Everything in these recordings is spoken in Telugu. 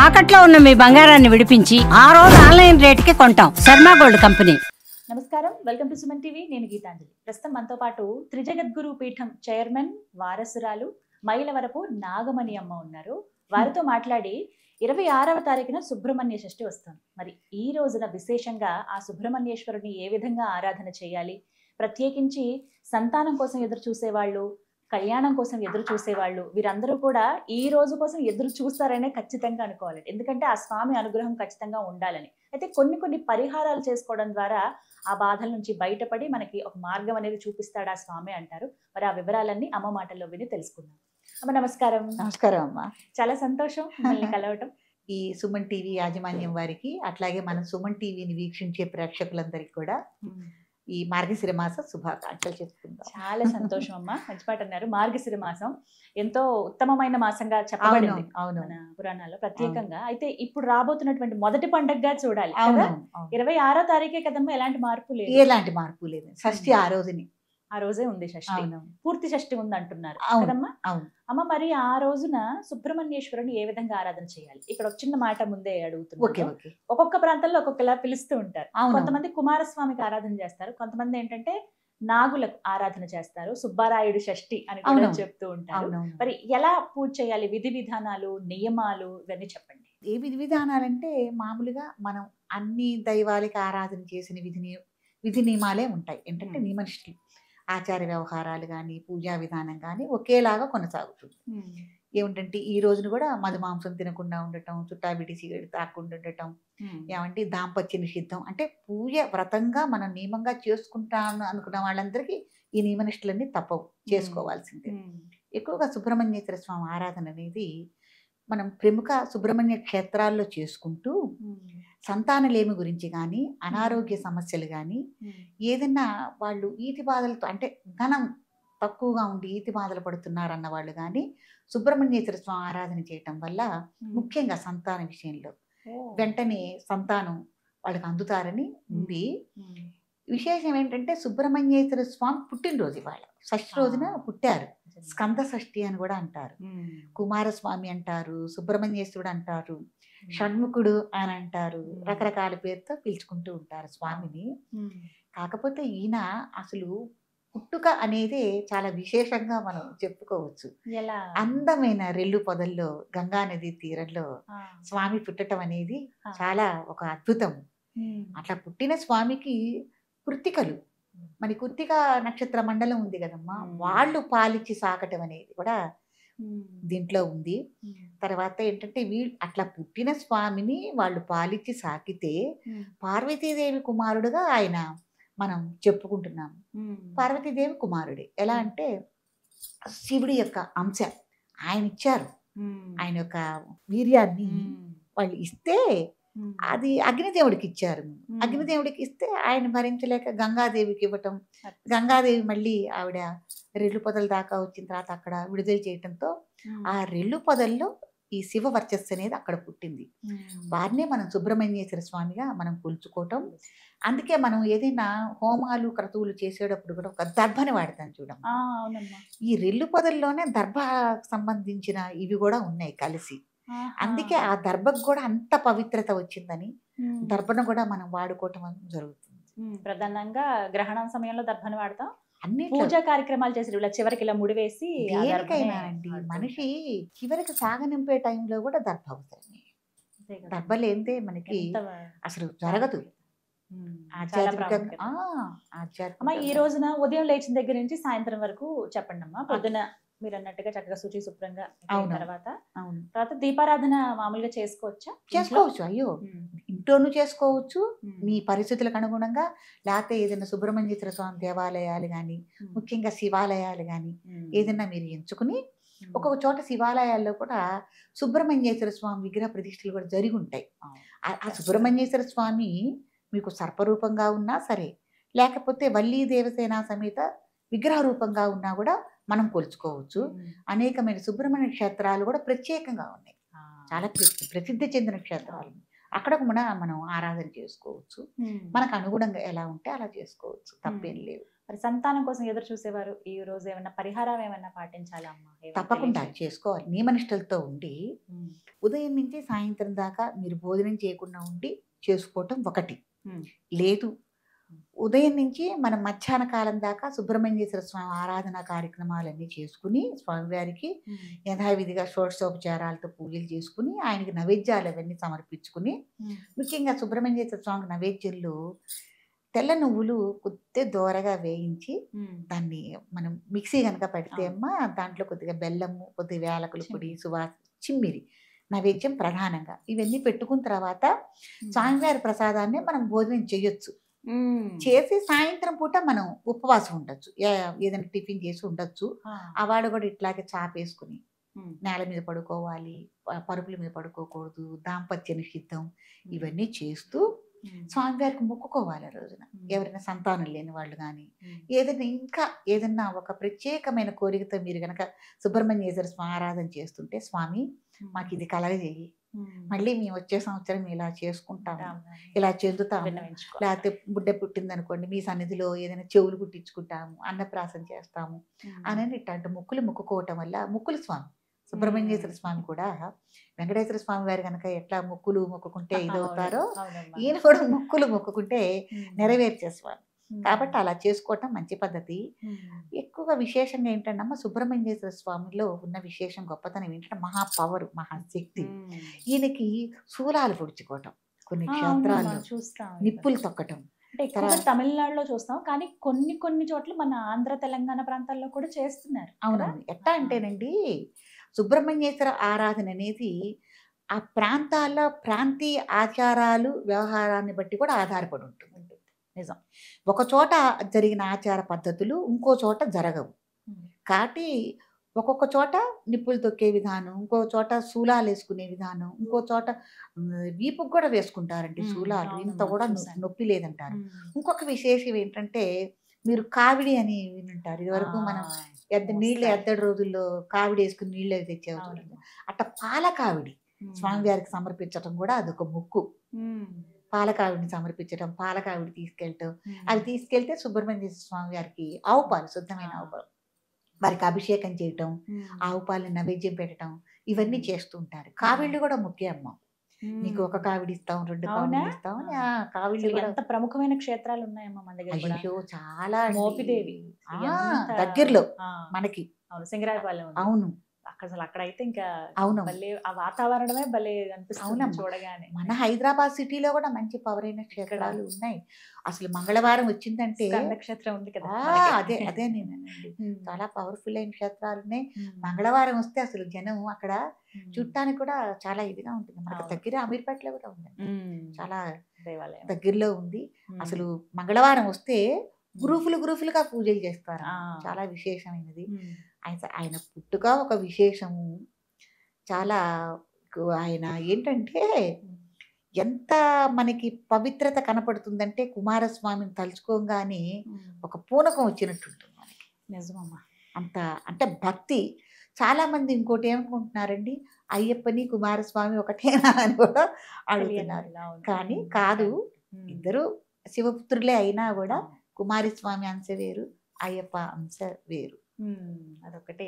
తాకట్లో ఉన్న మీ బంగారాన్ని విడిపించి ఆ రోజు ఆన్లైన్ రేటుకి కొంటాం. Sharma gold company. నమస్కారం, వెల్కమ్ టు సుమన్ టీవీ. నేను గీతాంజలి. ప్రస్తుతం మనతో పాటు త్రిజగద్గురు పీఠం చైర్మన్ వారసురాలు మైలవరపు నాగమణి అమ్మ ఉన్నారు. వారితో మాట్లాడి 26వ తారీఖున సుబ్రహ్మణ్య షష్ఠి వస్తుంది. మరి ఈ రోజున విశేషంగా ఆ సుబ్రహ్మణ్యేశ్వరుని ఏ విధంగా ఆరాధన చేయాలి, ప్రత్యేకించి సంతానం కోసం ఎదురు చూసేవాళ్ళు, కళ్యాణం కోసం ఎదురు చూసేవాళ్ళు, వీరందరూ కూడా ఈ రోజు కోసం ఎదురు చూస్తారనే ఖచ్చితంగా అనుకోవాలి. ఎందుకంటే ఆ స్వామి అనుగ్రహం ఖచ్చితంగా ఉండాలని. అయితే కొన్ని పరిహారాలు చేసుకోవడం ద్వారా ఆ బాధల నుంచి బయటపడి మనకి ఒక మార్గం అనేది చూపిస్తాడు ఆ స్వామి అంటారు. మరి ఆ వివరాలన్నీ అమ్మ మాటల్లో విని తెలుసుకుందాం. అమ్మ నమస్కారం. నమస్కారం అమ్మా. చాలా సంతోషం మిమ్మల్ని కలవటం. ఈ సుమన్ టీవీ యాజమాన్యం వారికి, అట్లాగే మన సుమన్ టీవీని వీక్షించే ప్రేక్షకులందరికీ కూడా ఈ మార్గశిర మాస శుభాకాంక్షలు చెప్పుకుందాం. చాలా సంతోషం అమ్మ. మంచి మాట అన్నారు. మార్గశిర మాసం ఎంతో ఉత్తమమైన మాసంగా చెప్పబడింది మన పురాణాల్లో ప్రత్యేకంగా. అయితే ఇప్పుడు రాబోతున్నటువంటి మొదటి పండుగగా చూడాలి. 26వ తారీఖే కదమ్మా, ఎలాంటి మార్పు లేదు. ఎలాంటి మార్పు లేదు. షష్ఠి ఆ రోజుని, ఆ రోజే ఉంది షష్ఠి. పూర్తి షష్ఠి ఉంది అంటున్నారు కదమ్మా. అమ్మ, మరి ఆ రోజున సుబ్రహ్మణ్యేశ్వరుని ఏ విధంగా ఆరాధన చేయాలి? ఇక్కడ ఒక చిన్న మాట ముందే అడుగుతున్నాను. ఒక్కొక్క ప్రాంతంలో ఒక్కొక్కలా పిలుస్తూ ఉంటారు. కొంతమంది కుమారస్వామికి ఆరాధన చేస్తారు, కొంతమంది ఏంటంటే నాగులకు ఆరాధన చేస్తారు, సుబ్బారాయుడు షష్ఠి అని కూడా చెప్తూ ఉంటారు. మరి ఎలా పూజ చేయాలి, విధి విధానాలు, నియమాలు ఇవన్నీ చెప్పండి. ఏ విధి విధానాలంటే మామూలుగా మనం అన్ని దైవాలకి ఆరాధన చేసిన విధి నియమాలే ఉంటాయి. ఏంటంటే నియమనిష్టలు, ఆచార వ్యవహారాలు కానీ, పూజా విధానం కానీ ఒకేలాగా కొనసాగుతుంది. ఏమిటంటే ఈ రోజును కూడా మధు మాంసం తినకుండా ఉండటం, చుట్టాబిడి సిగరెట్ తాకుండా ఉండటం, ఏమంటే దాంపత్య నిషిద్ధం, అంటే పూజ వ్రతంగా మనం నియమంగా చేసుకుంటాను అనుకున్న వాళ్ళందరికీ ఈ నియమనిష్టలన్నీ తప్పవు, చేసుకోవాల్సిందే. ఎక్కువగా సుబ్రహ్మణ్యేశ్వర స్వామి ఆరాధన అనేది మనం ప్రముఖ సుబ్రహ్మణ్య క్షేత్రాల్లో చేసుకుంటూ సంతానలేమి గురించి కానీ, అనారోగ్య సమస్యలు కానీ, ఏదైనా వాళ్ళు ఈతి బాధలతో, అంటే ధనం తక్కువగా ఉండి ఈతి బాధలు పడుతున్నారన్న వాళ్ళు కానీ సుబ్రహ్మణ్యేశ్వర స్వామి ఆరాధన చేయటం వల్ల ముఖ్యంగా సంతాన విషయంలో వెంటనే సంతానం వాళ్ళకి అందుతారని ఉంది. విశేషం ఏంటంటే సుబ్రహ్మణ్యేశ్వర స్వామి పుట్టినరోజు ఇవాళ, షష్ఠి రోజున పుట్టారు. స్కంద షష్ఠి అని కూడా అంటారు, కుమారస్వామి అంటారు, సుబ్రహ్మణ్యేశ్వరుడు అంటారు, షణ్ముఖుడు అని అంటారు, రకరకాల పేరుతో పిలుచుకుంటూ ఉంటారు స్వామిని. కాకపోతే ఈయన అసలు పుట్టుక అనేది చాలా విశేషంగా మనం చెప్పుకోవచ్చు. అందమైన రెల్లు పొదల్లో గంగా నది తీరంలో స్వామి పుట్టడం అనేది చాలా ఒక అద్భుతం. అట్లా పుట్టిన స్వామికి కృత్తికలు, మరి కృత్తిక నక్షత్ర మండలం ఉంది కదమ్మా, వాళ్ళు పాలిచ్చి సాకటం అనేది కూడా దీంట్లో ఉంది. తర్వాత ఏంటంటే అట్లా పుట్టిన స్వామిని వాళ్ళు పాలిచ్చి సాకితే పార్వతీదేవి కుమారుడుగా ఆయన మనం చెప్పుకుంటున్నాము. పార్వతీదేవి కుమారుడే. ఎలా అంటే శివుడి యొక్క అంశ ఆయన ఇచ్చారు. ఆయన యొక్క వీర్యాన్ని వాళ్ళు ఇస్తే అది అగ్నిదేవుడికి ఇచ్చారు. అగ్నిదేవుడికి ఇస్తే ఆయన భరించలేక గంగాదేవికి ఇవ్వటం, గంగాదేవి మళ్ళీ ఆవిడ రెల్లు పొదల దాకా వచ్చిన తర్వాత అక్కడ విడుదల చేయటంతో ఆ రెల్లు పొదల్లో ఈ శివ వర్చస్సు అనేది అక్కడ పుట్టింది. వారినే మనం సుబ్రహ్మణ్యేశ్వర స్వామిగా మనం కొలుచుకోవటం. అందుకే మనం ఏదైనా హోమాలు క్రతువులు చేసేటప్పుడు కూడా ఒక దర్భని వాడతాం చూడమ్మా. ఈ రెల్లు పొదల్లోనే దర్భ సంబంధించిన ఇవి కూడా ఉన్నాయి కలిసి. అందుకే ఆ దర్భకు కూడా అంత పవిత్రత వచ్చిందని దర్భను కూడా మనం వాడుకోవటం జరుగుతుంది. ప్రధానంగా గ్రహణం సమయంలో దర్భను వాడతాం. అన్ని పూజా కార్యక్రమాలు చేసి ఇలా చివరికి ఇలా ముడివేసి దేనికైనా అండి, మనిషి చివరికి సాగనింపే టైంలో కూడా దర్భ అవుతుంది. దర్భ లేనిదే మనకి అసలు జరగదు. ఈ రోజున ఉదయం లేచిన దగ్గర నుంచి సాయంత్రం వరకు చెప్పండి అమ్మా. పొద్దున మీరు అన్నట్టుగా చక్కగా శుచి శుభ్రంగా తర్వాత దీపారాధన మామూలుగా చేసుకోవచ్చు. అయ్యో ఇంట్లోనూ చేసుకోవచ్చు, మీ పరిస్థితులకు అనుగుణంగా. లేకపోతే ఏదైనా సుబ్రహ్మణ్యేశ్వర స్వామి దేవాలయాలు కానీ, ముఖ్యంగా శివాలయాలు కానీ ఏదైనా మీరు ఎంచుకుని, ఒక్కొక్క చోట శివాలయాల్లో కూడా సుబ్రహ్మణ్యేశ్వర స్వామి విగ్రహ ప్రతిష్టలు కూడా జరిగి ఉంటాయి. ఆ సుబ్రహ్మణ్యేశ్వర స్వామి మీకు సర్పరూపంగా ఉన్నా సరే, లేకపోతే వల్లీ దేవసేన సమేత విగ్రహ రూపంగా ఉన్నా కూడా మనం కొలుచుకోవచ్చు. అనేకమైన సుబ్రహ్మణ్య క్షేత్రాలు కూడా ప్రత్యేకంగా ఉన్నాయి, చాలా ప్రసిద్ధి చెందిన క్షేత్రాలు. అక్కడ కూడా మనం ఆరాధన చేసుకోవచ్చు. మనకు అనుగుణంగా ఎలా ఉంటే అలా చేసుకోవచ్చు, తప్పేం లేదు. మరి సంతానం కోసం ఎదురు చూసేవారు ఈ రోజు ఏమైనా పరిహారం ఏమైనా పాటించాలా అమ్మా? ఏమైనా తప్పకుండా తెలియచేయండి. చేసుకోవాలి. నియమనిష్టలతో ఉండి ఉదయం నుంచి సాయంత్రం దాకా మీరు భోజనం చేయకుండా ఉండి చేసుకోవటం ఒకటి. ఉమ్. లేదు ఉదయం నుంచి మనం మధ్యాహ్న కాలం దాకా సుబ్రహ్మణ్యేశ్వర స్వామి ఆరాధన కార్యక్రమాలన్నీ చేసుకుని స్వామివారికి యథావిధిగా షోడశోపచారాలతో పూజలు చేసుకుని ఆయనకి నైవేద్యాలు అవన్నీ సమర్పించుకుని, ముఖ్యంగా సుబ్రహ్మణ్యేశ్వర స్వామి నైవేద్యంలో తెల్ల నువ్వులు కొద్దిగా దోరగా వేయించి దాన్ని మనం మిక్సీ కనుక పెడితే అమ్మ దాంట్లో కొద్దిగా బెల్లము, కొద్దిగా యాలకుల పొడి, చిమ్మిరి నైవేద్యం ప్రధానంగా ఇవన్నీ పెట్టుకున్న తర్వాత స్వామివారి ప్రసాదాన్ని మనం భోజనం చేయొచ్చు. చేసి సాయంత్రం పూట మనం ఉపవాసం ఉండొచ్చు. ఏదైనా టిఫిన్ చేసి ఉండొచ్చు. ఆ వాడు కూడా ఇట్లాగే చాపేసుకుని నేల మీద పడుకోవాలి, పరుపుల మీద పడుకోకూడదు, దాంపత్య నిషిద్ధం ఇవన్నీ చేస్తూ స్వామివారికి మొక్కుకోవాలి. ఆ రోజున ఎవరైనా సంతానం లేని వాళ్ళు కానీ ఏదైనా ఇంకా ఏదైనా ఒక ప్రత్యేకమైన కోరికతో మీరు కనుక సుబ్రహ్మణ్యేశ్వర స్వామి ఆరాధన చేస్తుంటే, స్వామి మాకు ఇది కలగజేయి, మళ్ళీ మేము వచ్చే సంవత్సరం ఇలా చేసుకుంటాము, ఇలా చెందుతాము, లేకపోతే బుడ్డ పుట్టిందనుకోండి మీ సన్నిధిలో ఏదైనా చెవులు కుట్టించుకుంటాము, అన్నప్రాసం చేస్తాము అని ఇట్లాంటి మొక్కులు మొక్కుకోవటం వల్ల ముక్కులు స్వామి సుబ్రహ్మణ్యేశ్వర స్వామి కూడా వెంకటేశ్వర స్వామి వారు కనుక ఎట్లా మొక్కులు మొక్కుకుంటే ఇదవుతారో ఈయన కూడా మొక్కులు మొక్కుకుంటే నెరవేర్చే స్వామి. కాబట్టి అలా చేసుకోవటం మంచి పద్ధతి. ఎక్కువగా విశేషంగా ఏంటంటే సుబ్రహ్మణ్యేశ్వర స్వామిలో ఉన్న విశేషం గొప్పతనం ఏంటంటే మహాపవర్, మహాశక్తి. ఈయనకి శూలాలు పొడుచుకోవటం, కొన్ని క్షేత్రాల్లో నిప్పులు తొక్కటం, తమిళనాడులో చూస్తాం, కానీ కొన్ని కొన్ని చోట్ల మన ఆంధ్ర తెలంగాణ ప్రాంతాల్లో కూడా చేస్తున్నారు. అవునవును. ఎట్లా అంటేనండి సుబ్రహ్మణ్యేశ్వర ఆరాధన అనేది ఆ ప్రాంతాల్లో ప్రాంతీయ ఆచారాలు వ్యవహారాన్ని బట్టి కూడా ఆధారపడి ఉంటుంది. నిజం, ఒక చోట జరిగిన ఆచార పద్ధతులు ఇంకో చోట జరగవు. కాబట్టి ఒక్కొక్క చోట నిప్పులు తొక్కే విధానం, ఇంకో చోట శూలాలు వేసుకునే విధానం, ఇంకో చోట వీపుకు కూడా వేసుకుంటారండి శూలాలు, ఇంత కూడా నొప్పి లేదంటారు. ఇంకొక విశేషం ఏంటంటే మీరు కావిడి అని వినుంటారు. ఇదివరకు మనం నీళ్ళు ఎద్దడి రోజుల్లో కావిడి వేసుకుని నీళ్ళు తెచ్చేవాళ్ళు. అట్లా పాల కావిడి స్వామివారికి సమర్పించడం కూడా అదొక మొక్కు. పాలకావిడిని సమర్పించడం, పాలకావిడి తీసుకెళ్ళటం, అవి తీసుకెళ్తే సుబ్రహ్మణ్యేశ్వర స్వామి వారికి ఆవు పాలు, శుద్ధమైన ఆవు పాలు, వారికి అభిషేకం చేయటం, ఆవు పాలని నైవేద్యం పెట్టడం, ఇవన్నీ చేస్తూ ఉంటారు. కావిళ్ళు కూడా ముఖ్య అమ్మ, నీకు ఒక కావిడి ఇస్తాం, 2 కావిడి ఇస్తాం అని. కావిళ్ళు ఎంత ప్రముఖమైన క్షేత్రాలు ఉన్నాయమ్మా మన దగ్గర. అయ్యో చాలా, మోపిదేవి దగ్గరలో మనకి సింగరాయపాలెం. అవును, అసలు అక్కడైతే ఇంకా అవును ఆ వాతావరణమే భలే అనిపిస్తుంది చూడగానే. మన హైదరాబాద్ సిటీలో కూడా మంచి పవరైన క్షేత్రాలు ఉన్నాయి. అసలు మంగళవారం వచ్చిందంటే క్షేత్రం ఉంది కదా, అదే నేనండి, చాలా పవర్ఫుల్ అయిన క్షేత్రాలు ఉన్నాయి. మంగళవారం వస్తే అసలు జనం అక్కడ చుట్టానికి కూడా చాలా ఇదిగా ఉంటుంది. మనకు దగ్గర అమీర్పేటలో కూడా ఉంది, చాలా దేవాలయం దగ్గరలో ఉంది. అసలు మంగళవారం వస్తే గ్రూపులుగా పూజలు చేస్తారు, చాలా విశేషమైనది. ఆయన పుట్టుక ఒక విశేషము. చాలా ఆయన ఏంటంటే ఎంత మనకి పవిత్రత కనపడుతుందంటే కుమారస్వామిని తలుచుకోగానే ఒక పూనకం వచ్చినట్టు ఉంటుంది మనకి. నిజమమ్మా, అంత అంటే భక్తి. చాలా మంది ఇంకోటి ఏమనుకుంటున్నారండి, అయ్యప్పని కుమారస్వామి ఒకటేనా అని కూడా అడుగుతున్నారు. కానీ కాదు, ఇద్దరు శివపుత్రులే అయినా కూడా కుమారస్వామి అంశ వేరు, అయ్యప్ప అంశ వేరు. అదొకటే.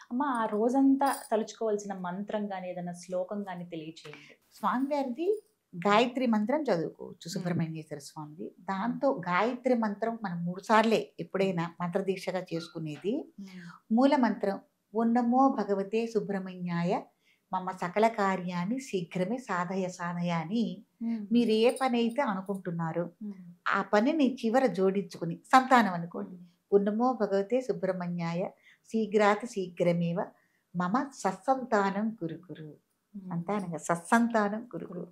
అమ్మ, ఆ రోజంతా తలుచుకోవాల్సిన మంత్రం కానీ ఏదైనా శ్లోకం కానీ తెలియచేయండి. స్వామివారిది గాయత్రి మంత్రం చదువుకోవచ్చు, సుబ్రహ్మణ్యేశ్వర స్వామిది. దాంతో గాయత్రి మంత్రం మనం 3 సార్లే ఎప్పుడైనా మంత్రదీక్షగా చేసుకునేది. మూల మంత్రం ఓం నమో భగవతే సుబ్రహ్మణ్యాయ మమ సకల కార్యాన్ని శీఘ్రమే సాధయ అని మీరు ఏ పని అయితే అనుకుంటున్నారో ఆ పనిని చివర జోడించుకుని, సంతానం అనుకోండి, పున్నమో భగవతే సుబ్రహ్మణ్యాయ శీఘ్రాతి శీఘ్రమేవ మమ సత్సంతానం కురుకురు, సంతానంగా సత్సంతానం కురుకురు.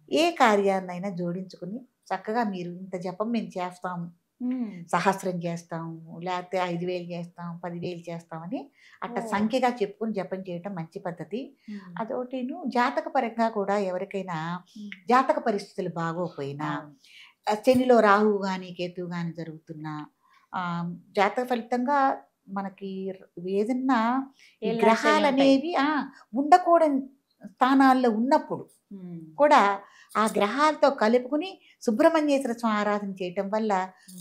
ఏ కార్యాన్నైనా జోడించుకుని చక్కగా మీరు ఇంత జపం మేము చేస్తాము, 1000 చేస్తాము, లేకపోతే 5000 చేస్తాం, 10,000 చేస్తామని అట్లా సంఖ్యగా చెప్పుకుని జపం చేయటం మంచి పద్ధతి. అదొకటిను. జాతక పరంగా కూడా ఎవరికైనా జాతక పరిస్థితులు బాగోపోయినా, శనిలో రాహువు కానీ కేతువు కానీ జరుగుతున్నా, జాతక ఫలితంగా మనకి ఏదన్నా గ్రహాలు అనేవి ఉండకూడని స్థానాల్లో ఉన్నప్పుడు కూడా ఆ గ్రహాలతో కలుపుకుని సుబ్రహ్మణ్యేశ్వర స్వామి ఆరాధన చేయటం వల్ల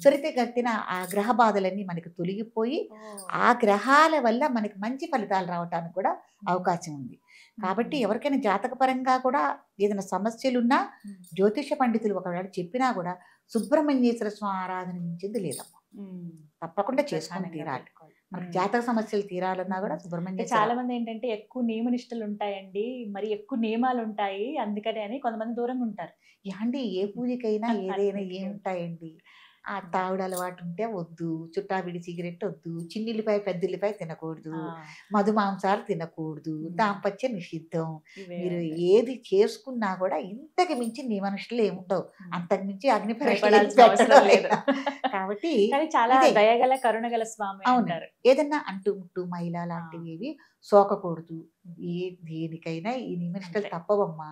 త్వరితగతిన ఆ గ్రహ బాధలన్నీ మనకి తొలగిపోయి ఆ గ్రహాల వల్ల మనకి మంచి ఫలితాలు రావటానికి కూడా అవకాశం ఉంది. కాబట్టి ఎవరికైనా జాతకపరంగా కూడా ఏదైనా సమస్యలున్నా జ్యోతిష పండితులు ఒకవేళ చెప్పినా కూడా సుబ్రహ్మణ్యేశ్వర స్వామి ఆరాధన మించింది లేదమ్మా. తప్పకుండా చేసుకొని తీరాలి. మనకి జాతక సమస్యలు తీరాలన్నా కూడా సుబ్రహ్మణ్య చాలా మంది ఏంటంటే ఎక్కువ నియమనిష్టలు ఉంటాయండి, మరి ఎక్కువ నియమాలు ఉంటాయి అందుకని అని కొంతమంది దూరంగా ఉంటారు. యాండి ఏ పూజకైనా ఏదైనా ఏముంటాయండి, ఆ తావుడు అలవాటు ఉంటే వద్దు, చుట్టాబిడి సిగరెట్ వద్దు, చిన్నిల్లిపాయ పెద్దిల్లిపాయ తినకూడదు, మధుమాంసాలు తినకూడదు, దాంపత్య నిషిద్ధం. మీరు ఏది చేసుకున్నా కూడా ఇంతకు మించి నియమనిష్టలు ఏముండవు, అంతకు మించి అగ్ని లేదు. కాబట్టి చాలా దయగల కరుణగల స్వామి. అవునారు. ఏదన్నా అంటు మైల లాంటివి సోకకూడదు. దేనికైనా ఈ నియమనిష్టలు తప్పవమ్మా,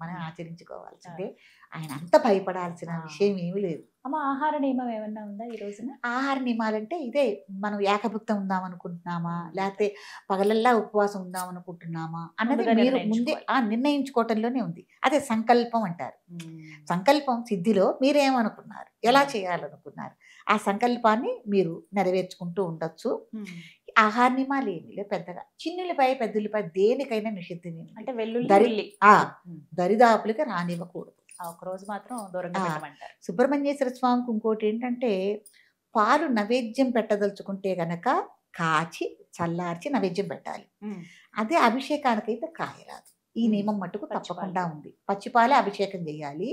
మనం ఆచరించుకోవాల్సిందే. ఆయన అంత భయపడాల్సిన విషయం ఏమీ లేదు. అమ్మ ఆహార నియమం ఏమన్నా ఉందా ఈ రోజున? ఆహార నియమాలంటే ఇదే, మనం ఏకభుక్తం ఉందాం అనుకుంటున్నామా, లేకపోతే పగలల్లా ఉపవాసం ఉందాం అనుకుంటున్నామా అన్నది మీరు ముందే నిర్ణయించుకోవటంలోనే ఉంది. అదే సంకల్పం అంటారు. సంకల్పం సిద్ధిలో మీరేమనుకున్నారు, ఎలా చేయాలనుకున్నారు, ఆ సంకల్పాన్ని మీరు నెరవేర్చుకుంటూ ఉండొచ్చు. ఆహార నియమాలు ఏమీ పెద్దగా, చిన్నులపై పెద్దలపై దేనికైనా నిషిద్ధమే. అంటే వెల్లుల్లి దరిదాపులకి రానివ్వకూడదు. ఒక రోజు మాత్రం దూరంగా పెట్టమంటారు. సుబ్రహ్మణ్యేశ్వర స్వామికి ఇంకోటి ఏంటంటే, పాలు నైవేద్యం పెట్టదలుచుకుంటే గనక కాచి చల్లార్చి నైవేద్యం పెట్టాలి. అదే అభిషేకానికైతే కాయరాదు. ఈ నియమం మటుకు తప్పకుండా ఉంది. పచ్చిపాలే అభిషేకం చేయాలి.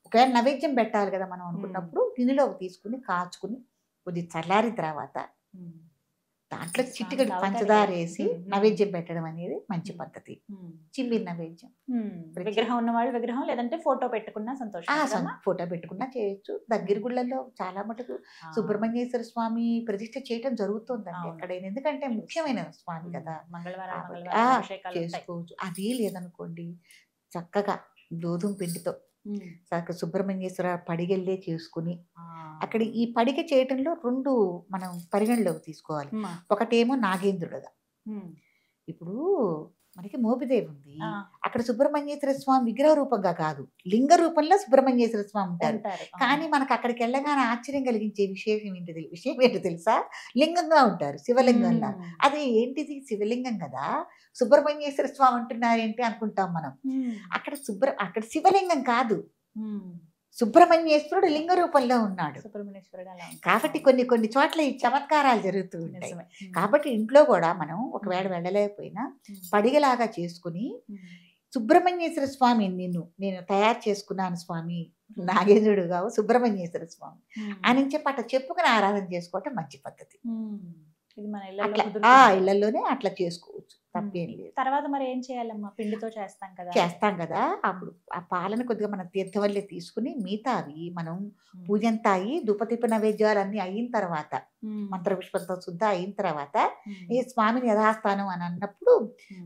ఒకవేళ నైవేద్యం పెట్టాలి కదా మనం అనుకున్నప్పుడు గిన్నెలోకి తీసుకుని కాచుకుని కొద్దిగా చల్లారిన తర్వాత దాంట్లో చిటికెడు పంచదార వేసి నైవేద్యం పెట్టడం అనేది మంచి పద్ధతి. చిమ్మిన నైవేద్యం. విగ్రహం ఉన్నవాళ్ళు విగ్రహం, లేదంటే ఫోటో పెట్టుకున్నా సంతోషం. ఫోటో పెట్టుకున్నా చేయొచ్చు. దగ్గర గుళ్ళల్లో చాలా మటుకు సుబ్రహ్మణ్యేశ్వర స్వామి ప్రతిష్ఠ చేయటం జరుగుతుందండి ఎక్కడైనా, ఎందుకంటే ముఖ్యమైన స్వామి కదా, మంగళవారం చేసుకోవచ్చు. అది లేదనుకోండి, చక్కగా గోధుమ పిండితో సుబ్రహ్మణ్యేశ్వర పడిగెళ్ళే చేసుకుని, అక్కడ ఈ పడిగ చేయటంలో రెండు మనం పరిగణలోకి తీసుకోవాలి. ఒకటేమో నాగేంద్రుడుగా, ఇప్పుడు మనకి మోపిదేవి ఉంది, అక్కడ సుబ్రహ్మణ్యేశ్వర స్వామి విగ్రహ రూపంగా కాదు, లింగ రూపంలో సుబ్రహ్మణ్యేశ్వర స్వామి ఉంటారు. కానీ మనకు అక్కడికి వెళ్ళగానే ఆశ్చర్యం కలిగించే విషయం ఏంటో తెలుసా, లింగంగా ఉంటారు, శివలింగంలా. అది ఏంటిది, శివలింగం కదా, సుబ్రహ్మణ్యేశ్వర స్వామి అంటున్నారేంటి అనుకుంటాం మనం. అక్కడ శివలింగం కాదు, సుబ్రహ్మణ్యేశ్వరుడు లింగ రూపంలో ఉన్నాడు. కాబట్టి కొన్ని చోట్ల ఈ చమత్కారాలు జరుగుతూ ఉంటాయి. కాబట్టి ఇంట్లో కూడా మనం ఒకవేళ వెళ్ళలేకపోయినా పడిగలాగా చేసుకుని, సుబ్రహ్మణ్యేశ్వర స్వామి నేను తయారు చేసుకున్నాను స్వామి, నాగేంద్రుడు కావు సుబ్రహ్మణ్యేశ్వర స్వామి అని చెప్పి అట్లా చెప్పుకుని ఆరాధన చేసుకోవటం మంచి పద్ధతి. ఇళ్లలోనే అట్లా చేసుకోవచ్చు, తప్పేం లేదు. తర్వాత మరి ఏం చేయాలమ్మా, పిండితో చేస్తాం కదా, అప్పుడు ఆ పాలను కొద్దిగా మన తీర్థవల్లే తీసుకుని మిగతావి మనం పూజంతా అయ్యి ధూపదీప నైవేద్యాలు అన్ని అయిన తర్వాత, మంత్ర పుష్పంతో శుద్ధ అయిన తర్వాత ఈ స్వామిని యథాస్థానం అని అన్నప్పుడు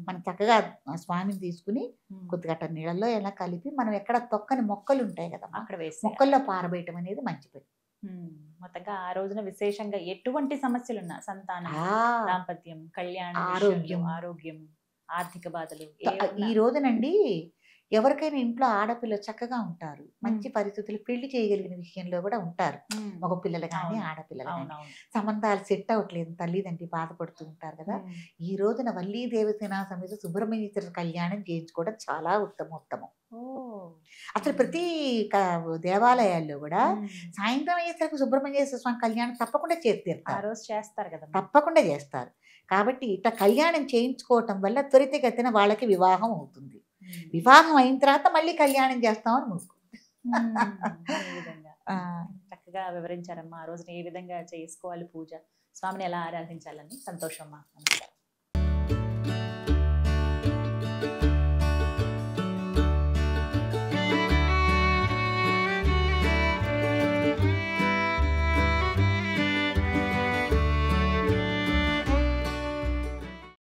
మనం చక్కగా స్వామిని తీసుకుని కొద్దిగా నీళ్ళల్లో ఎలా కలిపి, మనం ఎక్కడ తొక్కని మొక్కలు ఉంటాయి కదా అక్కడ వేసి మొక్కల్లో పారబేయటం అనేది మంచి పని. మొత్తంగా ఆ రోజున విశేషంగా ఎటువంటి సమస్యలున్నా, సంతానం, దాంపత్యం, కళ్యాణం, ఆరోగ్యం, ఆర్థిక బాధలు, ఈ రోజునండి ఎవరికైనా ఇంట్లో ఆడపిల్ల చక్కగా ఉంటారు, మంచి పరిస్థితులు, పెళ్లి చేయగలిగిన విషయంలో కూడా ఉంటారు, మగ పిల్లలు కానీ ఆడపిల్లలు కానీ. సంబంధాలు సెట్ అవ్వట్లేదు, తల్లిదండ్రి బాధపడుతూ ఉంటారు కదా. ఈ రోజున వల్లీ దేవసేన సమేత సుబ్రహ్మణ్యేశ్వర కళ్యాణం చేయించుకోవడం చాలా ఉత్తమం. అసలు ప్రతి దేవాలయాల్లో కూడా సాయంత్రం అయ్యేసరికి సుబ్రహ్మణ్యేశ్వర స్వామి కళ్యాణం తప్పకుండా చేస్తారు కదా, తప్పకుండా చేస్తారు. కాబట్టి ఇట్లా కళ్యాణం చేయించుకోవటం వల్ల త్వరితగతిన వాళ్ళకి వివాహం అవుతుంది. వివాహం అయిన తర్వాత మళ్ళీ కళ్యాణం చేస్తామని చక్కగా వివరించారమ్మా. ఆ రోజున ఏ విధంగా చేసుకోవాలి పూజ, స్వామిని ఎలా ఆరాధించాలని. సంతోషమ్మా.